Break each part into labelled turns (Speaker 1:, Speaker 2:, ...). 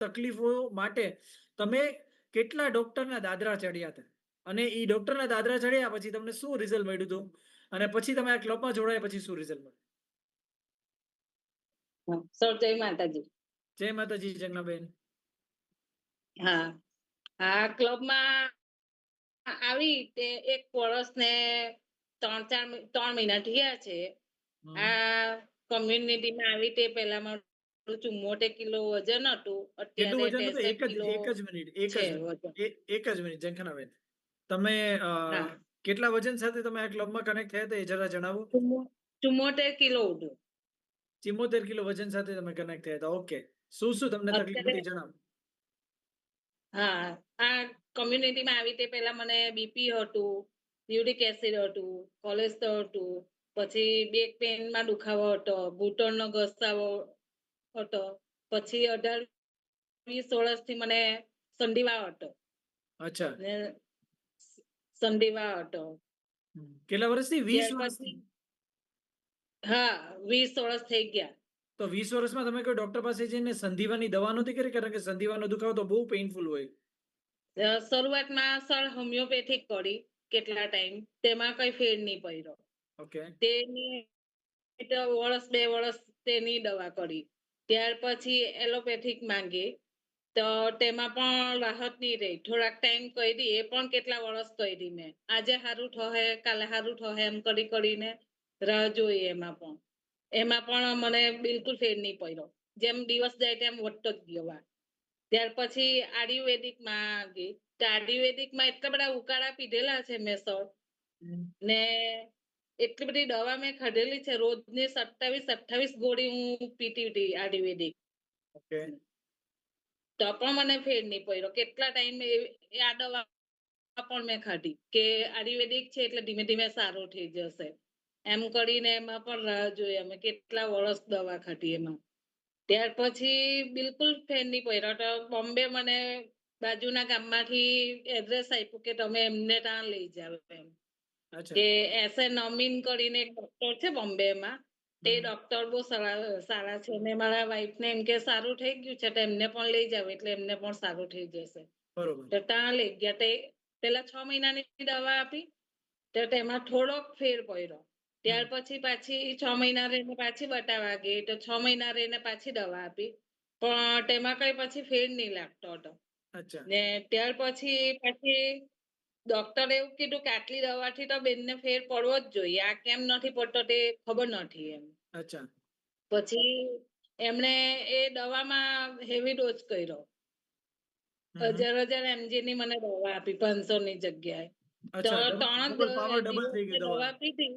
Speaker 1: તકલીફો માટે તમે કેટલા ડોક્ટરના દાદરા ચડ્યા હતા? અને ઈ ડોક્ટરના દાદરા ચડ્યા પછી તમને શું રિઝલ્ટ મળ્યું હતું? અને પછી તમે આ ક્લબમાં જોડાયા પછી શું રિઝલ્ટ મળ્યું?
Speaker 2: સર જય માતાજી.
Speaker 1: જય માતાજી જગનાબેન.
Speaker 2: હા, આ ક્લબમાં આવી તે 1 વર્ષ ને 3 મહિના થયા છે.
Speaker 1: હમ.
Speaker 2: આ કોમ્યુનિટીમાં આવી તે પહેલા મારું 74 કિલો વજન હતું.
Speaker 1: કેટલું
Speaker 2: અત્યારે
Speaker 1: વજન હતું?
Speaker 2: 63 કિલો
Speaker 1: એક જ મિનિટ,
Speaker 2: છે વજન.
Speaker 1: એક જ મિનિટ જંખનાબેન. તમે
Speaker 2: હા,
Speaker 1: કેટલા વજન સાથે તમે આ ક્લબમાં કનેક્ટ થયા હતા એ જરા જણાવો.
Speaker 2: 74 કિલો હતું.
Speaker 1: 74 કિલો વજન સાથે તમે કનેક્ટ થયા હતા. ઓકે. શું તમને તકલીફ
Speaker 2: અત્યારે
Speaker 1: હતી જણાવો.
Speaker 2: હા, આ કોમ્યુનિટીમાં આવી તે પહેલા મને બીપી હતું, યુરિક એસિડ હતું, કોલેસ્ટ્રોલ હતું, પછી બેક પેનમાં દુખાવો હતો, ઘૂંટણનો ઘસાવો હતો, પછી 18-20 વર્ષથી મને સંધિવા હતો
Speaker 1: અચ્છા.
Speaker 2: ને સંધિવા હતો.
Speaker 1: કેટલા વર્ષથી? 20
Speaker 2: ત્યાર
Speaker 1: વર્ષથી?
Speaker 2: પછી હા, 20 વર્ષ થઈ ગયા.
Speaker 1: તો 20 વર્ષમાં તમે કોઈ ડોક્ટર પાસે જઈને સંધિવાની દવા નહોતી કરી? કારણ કે સંધિવાનો દુખાવો તો બહુ પેઇનફુલ હોય.
Speaker 2: શરૂઆતમાં સર હોમિયોપેથિક કરી કેટલા ટાઈમ, તેમાં કઈ ફેર નહીં પડ્યો.
Speaker 1: ઓકે.
Speaker 2: તેની વર્ષ 2 વર્ષ તેની દવા કરી. ત્યાર પછી એલોપેથિક માંગી તો તેમાં પણ રાહત નહીં રહી. થોડાક ટાઈમ કરી, એ પણ કેટલા વર્ષ કરી મેં. આજે સારું થશે, કાલે સારું થશે એમ કરીને રાહ જોઈ. એમાં પણ મને બિલકુલ ફેર નહીં પડ્યો. જેમ દિવસ જાય તેમ વધતો જ ગયો વાર. ત્યાર પછી આયુર્વેદિકમાં ગઈ. તો આયુર્વેદિકમાં એટલા બધા ઉકાળા પીધેલા છે મેં સર, ને એટલી બધી દવા મેં ખાધેલી છે. રોજની 27-28 ગોળી હું પીતી હતી આયુર્વેદિક.
Speaker 1: ઓકે.
Speaker 2: તો પણ મને ફેર નહીં પડ્યો. કેટલા ટાઈમ આ દવા પણ મેં ખાધી કે આયુર્વેદિક છે એટલે ધીમે ધીમે સારું થઈ જશે એમ કરીને. એમાં પણ રાહ જોઈ અમે, કેટલા વર્ષ દવા ખાધી એમાં. ત્યાર પછી બિલકુલ ફેર નહીં પડ્યો. તો બોમ્બે મને બાજુના ગામમાંથી એડ્રેસ આપ્યું કે તમે એમને ત્યાં લઈ જાઓ એમ.
Speaker 1: અચ્છા.
Speaker 2: કે એસે નમીન કરીને એક ડોક્ટર છે બોમ્બેમાં. તે ડોક્ટર બહુ સારા છે ને મારા વાઈફને એમ કે સારું થઈ ગયું છે તો એમને પણ લઈ જાવ એટલે એમને પણ સારું થઈ જશે.
Speaker 1: બરોબર.
Speaker 2: તો ત્યાં લઈ ગયા. તે પેલા 6 મહિનાની દવા આપી તો તેમાં થોડોક ફેર પડ્યો. ત્યાર પછી પાછી 6 મહિના રહીને પાછી બતાવવા ગઈ તો 6 મહિના રહીને પાછી દવા આપી, પણ તેમાં કઈ પછી ફેર નહીં લાગતો હતો.
Speaker 1: અચ્છા.
Speaker 2: ને ત્યાર પછી ડોક્ટરે એવું કીધું કે આટલી દવાથી તો બેનને ફેર પડવો જ જોઈએ. આ કેમ નથી પડતો તે ખબર નથી એમ.
Speaker 1: અચ્છા.
Speaker 2: પછી એમણે એ દવામાં હેવી ડોઝ કર્યો. 1000 mg ની મને દવા આપી 500 ની જગ્યાએ. તો
Speaker 1: અચ્છા.
Speaker 2: 3
Speaker 1: ડબલ પાવર ડબલ થઈ
Speaker 2: દિવસ
Speaker 1: ગયું
Speaker 2: દવા
Speaker 1: દવાનું.
Speaker 2: પીધી.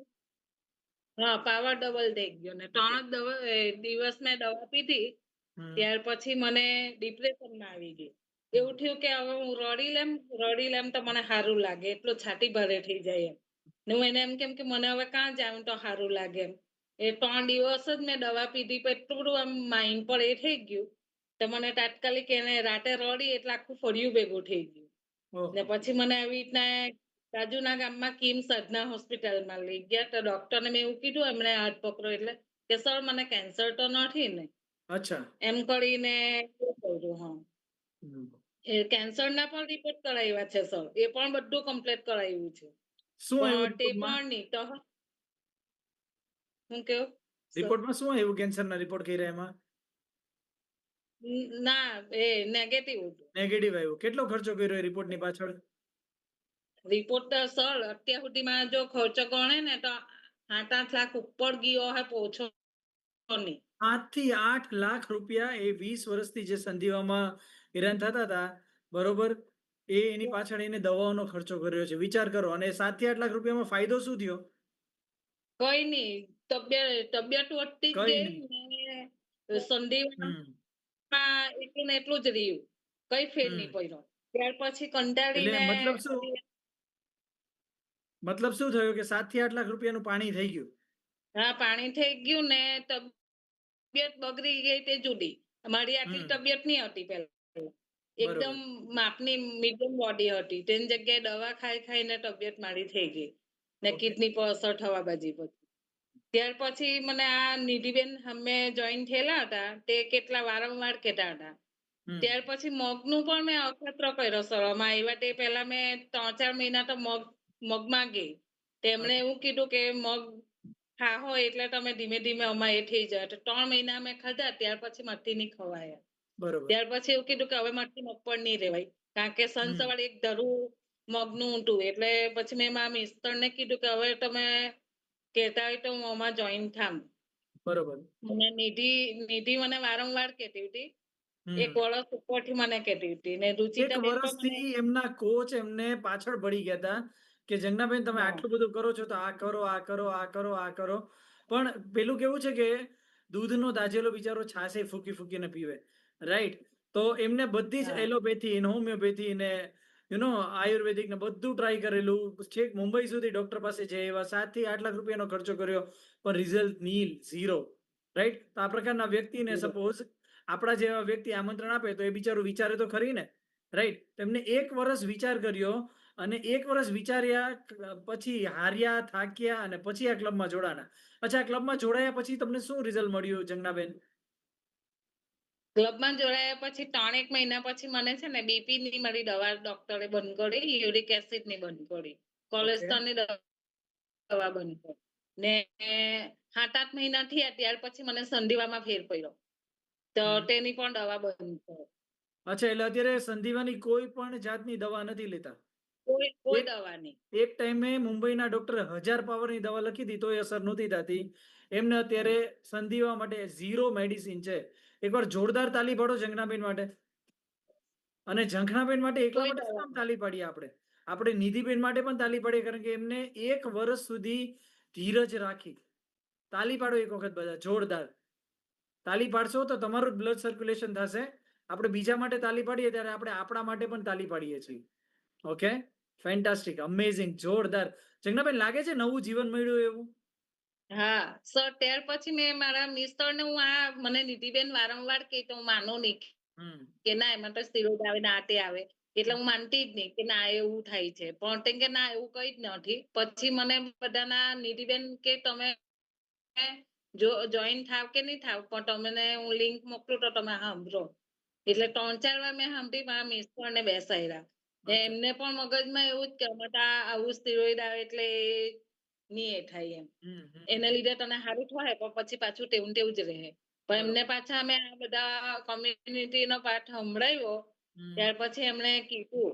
Speaker 2: હા, પાવર ડબલ થઈ ગયો ને 3 દિવસ મેં દવા પીધી. ત્યાર પછી મને ડિપ્રેશનમાં આવી ગઈ. એવું થયું કે હવે હું રડી લેમ તો મને સારું લાગે, એટલું છાતી ભારે થઈ જાય એમ. ને હું એને એમ કેમ કે મને હવે કાં જાઉં તો સારું લાગે એમ. એ 3 દિવસ જ મેં દવા પીધી પણ એટલું બધું આમ માઇન્ડ પર એ થઈ ગયું તો મને તાત્કાલિક એને રાતે રડી એટલે આખું ફળિયું ભેગું થઈ ગયું. ને પછી મને આવી રીતના બાજુના ગામમાં કિમ સાધના હોસ્પિટલમાં લઈ ગયા. તો ડોક્ટરને મેં એવું કીધું, એમણે હાથ પકડો એટલે કે સર મને કેન્સર તો નથી ને.
Speaker 1: અચ્છા.
Speaker 2: એમ કરીને કહ્યું. હા, એ કેન્સરના પણ રિપોર્ટ કરાવ્યા છે સર. એ પણ બધું કમ્પ્લીટ કરાવ્યું છે.
Speaker 1: શું આવ્યું
Speaker 2: પણ તે
Speaker 1: રિપોર્ટમાં?
Speaker 2: પણ નહીં તો હું કેવું સર?
Speaker 1: રિપોર્ટમાં શું આવ્યું? કેન્સરના રિપોર્ટ કર્યા એમાં?
Speaker 2: ના, એ નેગેટિવ હતું.
Speaker 1: નેગેટિવ આવ્યું. કેટલો ખર્ચો કર્યો એ રિપોર્ટની પાછળ?
Speaker 2: રિપોર્ટ તો સર અત્યાર સુધીમાં જો ખર્ચો ગણે ને તો 7-8 લાખ ઉપર ગયો હે, ઓછો નહીં.
Speaker 1: 7 થી 8 લાખ રૂપિયા એ 20 વર્ષથી જે સંધિવામાં હેરાન થતા હતા, બરોબર? એની પાછળ એને દવાઓનો ખર્ચો કર્યો છે. વિચાર કરો. અને 7 થી 8 લાખ રૂપિયામાં ફાયદો શું થયો?
Speaker 2: કઈ નહીં, તબિયત વધતી જ
Speaker 1: કઈ
Speaker 2: ગઈ
Speaker 1: નહીં.
Speaker 2: ને સંધિવામાં એટલું ને એટલું જ રહ્યું. કઈ ફેર નહીં પડ્યો. ત્યાર પછી
Speaker 1: એટલે
Speaker 2: કંટાળીને
Speaker 1: મતલબ શું થયું કે 7 થી 8 લાખ રૂપિયાનું પાણી થઈ ગયું?
Speaker 2: હા, પાણી થઈ ગયું ને તબિયત બગડી ગઈ તે જુદી. મારી આટલી તબિયત નહીં હતી પહેલા. એકદમ માપની મીડિયમ બોડી હતી. તેની જગ્યાએ દવા ખાઈને તબિયત મારી થઈ ગઈ ને કિડની પર અસર થવા બાજી પછી. ત્યાર પછી મને આ નિધિબેન અમે જોઈન થયેલા હતા તે કેટલા વારંવાર કહેતા હતા
Speaker 1: હમ
Speaker 2: ત્યાર પછી મગનું પણ મેં અખતરો કર્યો સળમાં આવ્યા તે પહેલા મેં 3-4 મહિના તો મગમાં ગઈ. તેમણે એવું કીધું કે મગ ખાહો એટલે તમે ધીમે ધીમે આમાં એ થઈ જાય. તો 3 મહિના મેં ખાધા ત્યાર પછી મારથી નહીં ખવાયા.
Speaker 1: બરોબર
Speaker 2: ત્યાર પછી એવું કીધું કે હવે મારથી મગ પણ નહીં રેવાય. કારણ કે સાંજ
Speaker 1: હમ
Speaker 2: સવારે એક ધરું મગનું ઊંધું. એટલે પછી મેં મારા મિસ્ટરને કીધું કે હવે તમે કહેતા હોય તો હું આમાં જોઈન થામ.
Speaker 1: બરોબર
Speaker 2: અને નિધિ મને વારંવાર કહેતી હતી.
Speaker 1: હમ
Speaker 2: 1 વર્ષ ઉપરથી મને કહેતી હતી. ને
Speaker 1: એક
Speaker 2: રુચિતાબેન પણ મને
Speaker 1: વર્ષથી એમના કોચ એમને પાછળ પડી ગયા હતા કે જંગનાબેન તમે
Speaker 2: હા,
Speaker 1: આટલું બધું કરો છો તો આ કરો આ કરો આ કરો આ કરો. પણ પેલું કેવું છે કે દૂધનો દાજેલો બિચારો છાશે ફૂકી ફૂકીને પીવે, રાઈટ? તો એમને બધી જ
Speaker 2: હા.
Speaker 1: એલોપેથી ને હોમિયોપેથી ને આયુર્વેદિક ને બધું ટ્રાય કરેલું, છેક મુંબઈ સુધી ડોક્ટર પાસે જઈ એવા 7 થી 8 લાખ રૂપિયાનો ખર્ચો કર્યો, પણ રિઝલ્ટ નીલ, ઝીરો, રાઈટ? તો આ પ્રકારના વ્યક્તિને સપોઝ આપણા જેવા વ્યક્તિ આમંત્રણ આપે તો એ બિચારું વિચારે તો ખરી ને, રાઈટ? તેમને 1 વર્ષ વિચાર કર્યો અને 1 વર્ષ વિચાર્યા પછી હાર્યા, થાક્યા અને પછી આ ક્લબમાં જોડાણા. અચ્છા, આ ક્લબમાં જોડાયા પછી તમને શું રિઝલ્ટ મળ્યું જંગનાબેન?
Speaker 2: ક્લબમાં જોડાયા પછી 3-1 મહિના પછી મને છે ને બીપી ની મારી દવા ડોક્ટરે બંધ કરી, યુરિક એસિડ ની બંધ કરી,
Speaker 1: ઓકે
Speaker 2: કોલેસ્ટ્રોલ ની દવા બંધ કરી. ને 7-8 મહિના થયા ત્યાર પછી મને સંધિવામાં ફેર પડ્યો. તો તેની પણ દવા બંધ કરી.
Speaker 1: અચ્છા, એટલે અત્યારે સંધિવાની કોઈ પણ જાતની દવા નથી લેતા?
Speaker 2: કોઈ
Speaker 1: એક
Speaker 2: દવા નહીં.
Speaker 1: એક ટાઈમે મુંબઈના ડોક્ટરે 1000 પાવરની દવા લખી હતી તોય અસર નહોતી થતી. એમને અત્યારે સંધિવા માટે 0 મેડિસિન છે. એકવાર જોરદાર તાલી પાડો જંગનાબેન માટે. અને ઝંખનાબેન માટે એકલા
Speaker 2: કોઈ
Speaker 1: માટે શું
Speaker 2: દવા
Speaker 1: કામ તાલી પાડીએ આપણે? આપણે નિધિબેન માટે પણ તાલી પાડીએ, કારણ કે એમને 1 વર્ષ સુધી ધીરજ રાખી. તાલી પાડો એક વખત બધા, જોરદાર. તાલી પાડશો તો તમારું જ બ્લડ સર્ક્યુલેશન થશે. આપણે બીજા માટે તાલી પાડીએ ત્યારે આપણે આપણા માટે પણ તાલી પાડીએ છીએ. ઓકે, ફેન્ટાસ્ટિક, અમેઝિંગ, જોરદાર. જંગનાબેન, લાગે છે નવું જીવન મળ્યું એવું?
Speaker 2: હા સર, ત્યાર પછી મેં મારા મિસ્ટરને હું મને નિધિબેન વારંવાર કહે તો હું માનું નહીં
Speaker 1: હમ
Speaker 2: કે ના એમાં તો સ્ટીરોઇડ આવે ને આ તે આવે. એટલે હું માનતી જ નહીં કે ના એવું થાય છે. પણ તેમ કે ના એવું કઈ જ નથી. પછી મને બધાના નિધિબેન કે તમે જો જોઈન થાવ કે નહીં થાવ પણ તમને હું લિંક મોકલું તો તમે સાંભળો. એટલે 3-4 વાર મેં સાંભળી, મારા મિસ્ટરને બેસાડ્યા.
Speaker 1: અચ્છા
Speaker 2: એમને પણ મગજમાં એવું જ કે અમે તો આવું સ્ટીરોઇડ આવે એટલે નહીં એ થાય એમ. એના લીધે તને સારું થાય પણ પછી પાછું તેવું ને તેવું જ રહે. પણ એમને પાછા અમે આ બધા કોમ્યુનિટીનો પાઠ સંભળાવ્યો ત્યાર પછી એમણે કીધું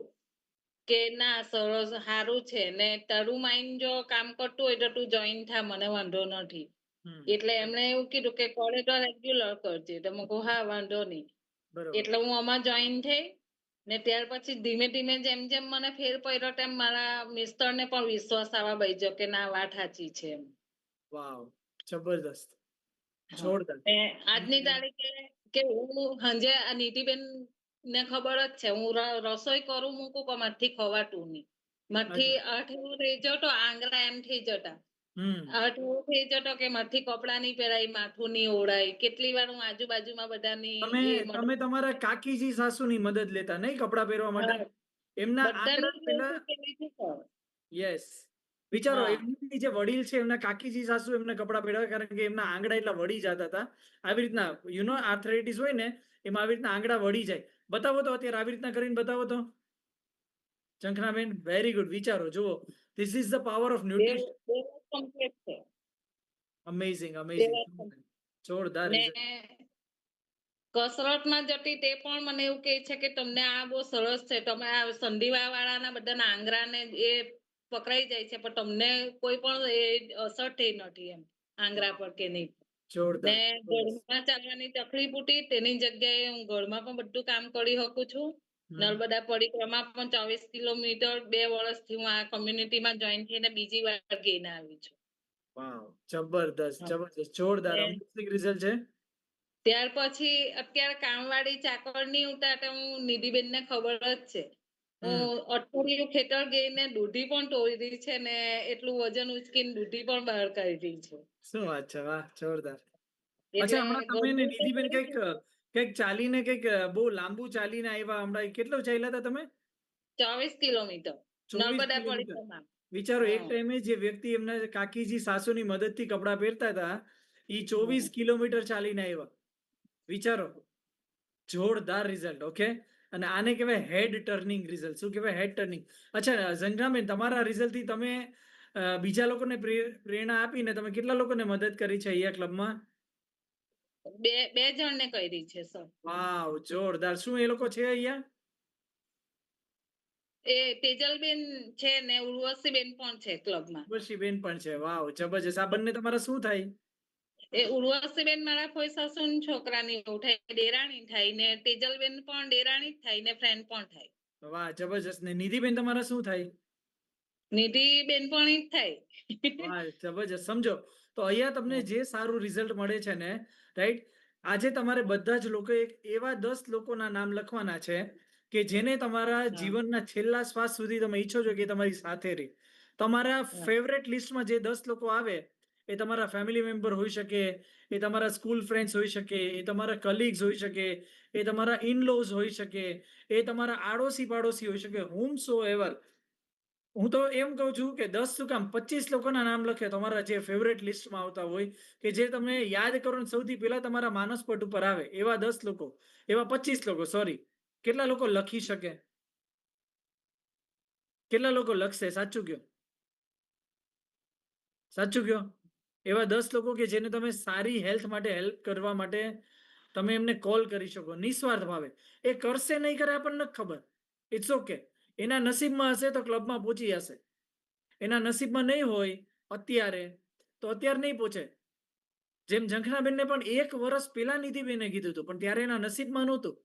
Speaker 2: કે ના સરસ, સારું છે ને તારું માઇન્ડ જો કામ કરતું હોય તો તું જોઈન થા, મને વાંધો નથી. એટલે એમણે એવું કીધું કે કરે તો રેગ્યુલર કરજે. તો મેં કહ્યું હા, વાંધો નહીં.
Speaker 1: બરોબર.
Speaker 2: એટલે હું આમાં જોઈન થઈ. ને ત્યાર પછી ધીમે ધીમે જેમ જેમ મને ફેર પડ્યો તેમ મારા મિસ્ટરને પણ વિશ્વાસ આવવા બેસ્યો કે ના વાત સાચી છે એમ.
Speaker 1: વાવ, જબરદસ્ત,
Speaker 2: હા.
Speaker 1: જોરદાર.
Speaker 2: ને આજની તારીખે કે હું સાંજે આ નિધિબેન ને ખબર જ છે હું રસોઈ કરું મૂકું પણ મારથી ખવાતું નહીં. મારથી
Speaker 1: અચ્છા.
Speaker 2: એવું થઈ જતો, આંગળા એમ થઈ જતા.
Speaker 1: હમ
Speaker 2: એવું થઈ જતો કે મારથી કપડાં નહીં પહેરાય, માથું નહીં ઓળાય. કેટલી વાર હું આજુબાજુમાં બધાની
Speaker 1: તમે
Speaker 2: એ
Speaker 1: તમે તમારા કાકીજી સાસુની મદદ લેતા નહીં કપડાં પહેરવા માટે?
Speaker 2: હા,
Speaker 1: એમના આંગળા
Speaker 2: બધાનું
Speaker 1: પેલા,
Speaker 2: એવું કેવી રીતે કર?
Speaker 1: યસ, વિચારો
Speaker 2: હા,
Speaker 1: એમની જે વડીલ છે એમના કાકીજી સાસુ એમને કપડાં પહેરાવે, કારણ કે એમના આંગળા એટલા વળી જતા હતા. આવી રીતના આર્થરાઇટિસ હોય ને, એમાં આવી રીતના આંગળા વળી જાય. બતાવો તો અત્યારે, આવી રીતના કરીને બતાવો તો. ઝંખનાબેન, વેરી ગુડ. વિચારો, જુઓ, this is the power of
Speaker 2: બે
Speaker 1: ન્યુટ્રિશન.
Speaker 2: બે વર્ષ complete છે.
Speaker 1: અમેઝિંગ,
Speaker 2: 2
Speaker 1: અમેઝિંગ,
Speaker 2: વર્ષ complete.
Speaker 1: જોરદાર
Speaker 2: ને
Speaker 1: રિઝલ્ટ.
Speaker 2: કસરતમાં જતી તે પણ મને એવું કહે છે કે તમને આ બહુ સરસ છે. તમે આ સંધિવા વાળાના બધાના આંગળાને એ પકડાઈ જાય છે પણ તમને કોઈ પણ એ અસર થઈ નથી એમ આંગળા પર કે નહીં. ને
Speaker 1: જોરદાર, જબરદસ્ત.
Speaker 2: ઘરમાં ચાલવાની તકલીફ હતી તેની જગ્યાએ હું ઘરમાં પણ બધું કામ કરી શકું છું. નર્મદા પરિક્રમા પણ 24 કિલોમીટર 2 વર્ષથી હું આ કોમ્યુનિટીમાં જોઈન થઈને બીજી વાર ગઈને આવી છું.
Speaker 1: વાવ, જબરદસ્ત,
Speaker 2: હા.
Speaker 1: જબરદસ્ત, જોરદાર,
Speaker 2: ને
Speaker 1: અમેઝિંગ રિઝલ્ટ છે.
Speaker 2: ત્યાર પછી અત્યારે કામવાળી ચાકર નહીં ઉતારતા, હું નિધિબેનને ખબર જ છે. હું
Speaker 1: હમ
Speaker 2: અઠવાડિયું ખેતર ગઈને દૂધી પણ તોડી છે ને એટલું વજન ઉચકીને દૂધી પણ બહાર કાઢી છે.
Speaker 1: શું વાત છે, વાહ, જોરદાર.
Speaker 2: એટલે
Speaker 1: અચ્છા, હમણાં તમે ને
Speaker 2: ઘરનું તો
Speaker 1: નિધિબેન
Speaker 2: કરું
Speaker 1: કંઈક
Speaker 2: છું.
Speaker 1: કંઈક ચાલીને કંઈક બહુ લાંબુ ચાલીને આવ્યા હમણાં, કેટલો ચાલ્યા હતા તમે?
Speaker 2: 24 કિલોમીટર
Speaker 1: 24
Speaker 2: નર્મદા
Speaker 1: કિલોમીટર.
Speaker 2: પરિક્રમા.
Speaker 1: વિચારો, એક
Speaker 2: હા,
Speaker 1: ટાઈમે જે વ્યક્તિ એમના કાકીજી સાસુની મદદથી કપડાં પહેરતા હતા, એ 24
Speaker 2: હા.
Speaker 1: કિલોમીટર ચાલીને આવ્યા. વિચારો, જોરદાર રિઝલ્ટ. ઓકે. અને આને કહેવાય હેડ ટર્નિંગ રિઝલ્ટ. શું કહેવાય? હેડ ટર્નિંગ. અચ્છા ઝંખનાબેન, તમારા રિઝલ્ટથી તમે બીજા લોકોને પ્રેરણા આપીને તમે કેટલા લોકોને મદદ કરી છે અહીંયા ક્લબમાં?
Speaker 2: બે જણને કરી છે સર.
Speaker 1: વાવ! જોરદાર. શું એ લોકો છે અહીંયા?
Speaker 2: એ તેજલબેન છે ને ઉર્વશીબેન પણ છે ક્લબમાં.
Speaker 1: ઉર્વશીબેન પણ છે. વાવ! જબરજસ્ત. આ બંને તમારા શું થાય?
Speaker 2: એ ઉર્વશીબેન મારા ફોઈ સાસુના છોકરાની વહુ થાય, દેરાણી થાય ને તેજલબેન પણ દેરાણી જ થાય ને ફ્રેન્ડ પણ થાય.
Speaker 1: વાહ! જબરજસ્ત. ને નિધિબેન તમારા શું થાય?
Speaker 2: નિધિબેન પણ ઈ જ થાય.
Speaker 1: વાહ! જબરજસ્ત. સમજો તો અહીંયા તમને જે સારું રિઝલ્ટ મળે છે ને, રાઈટ? આજે તમારે બધા જ લોકો એવા 10 લોકોના નામ લખવાના છે કે જેને તમારા
Speaker 2: હા.
Speaker 1: જીવનના છેલ્લા શ્વાસ સુધી તમે ઈચ્છો છો કે તમારી સાથે રહે. તમારા
Speaker 2: હા.
Speaker 1: ફેવરેટ લિસ્ટમાં જે 10 લોકો આવે, એ તમારા ફેમિલી મેમ્બર હોઈ શકે, એ તમારા સ્કૂલ ફ્રેન્ડ્સ હોઈ શકે, એ તમારા કલીગ્સ હોઈ શકે, એ તમારા ઇન-લોઝ હોઈ શકે, એ તમારા આડોશી-પાડોશી હોઈ શકે, whomsoever. હું તો એમ કહું છું કે 10 શું કામ 25 લોકોના નામ લખે તમારા જે ફેવરેટ લિસ્ટમાં આવતા હોય, કે જે તમે યાદ કરો ને સૌથી પહેલા તમારા માનસપટ ઉપર આવે, એવા 10 લોકો, એવા 25 લોકો, સોરી. કેટલા લોકો લખી શકે? કેટલા લોકો લખશે? સાચું કયો. સાચું કયો. એવા 10 લોકો કે જેને તમે સારી હેલ્થ માટે હેલ્પ કરવા માટે તમે એમને કોલ કરી શકો નિસ્વાર્થ ભાવે. એ કરશે નહીં કરે આપણને નથી ખબર. It's okay. એના નસીબમાં હશે તો ક્લબમાં પહોંચી જશે. એના નસીબમાં નહીં હોય અત્યારે, તો અત્યારે નહીં પહોંચે. જેમ ઝંખનાબેનને પણ 1 વર્ષ પહેલા નિધિબેને કીધું હતું, પણ ત્યારે એના નસીબમાં નહોતું.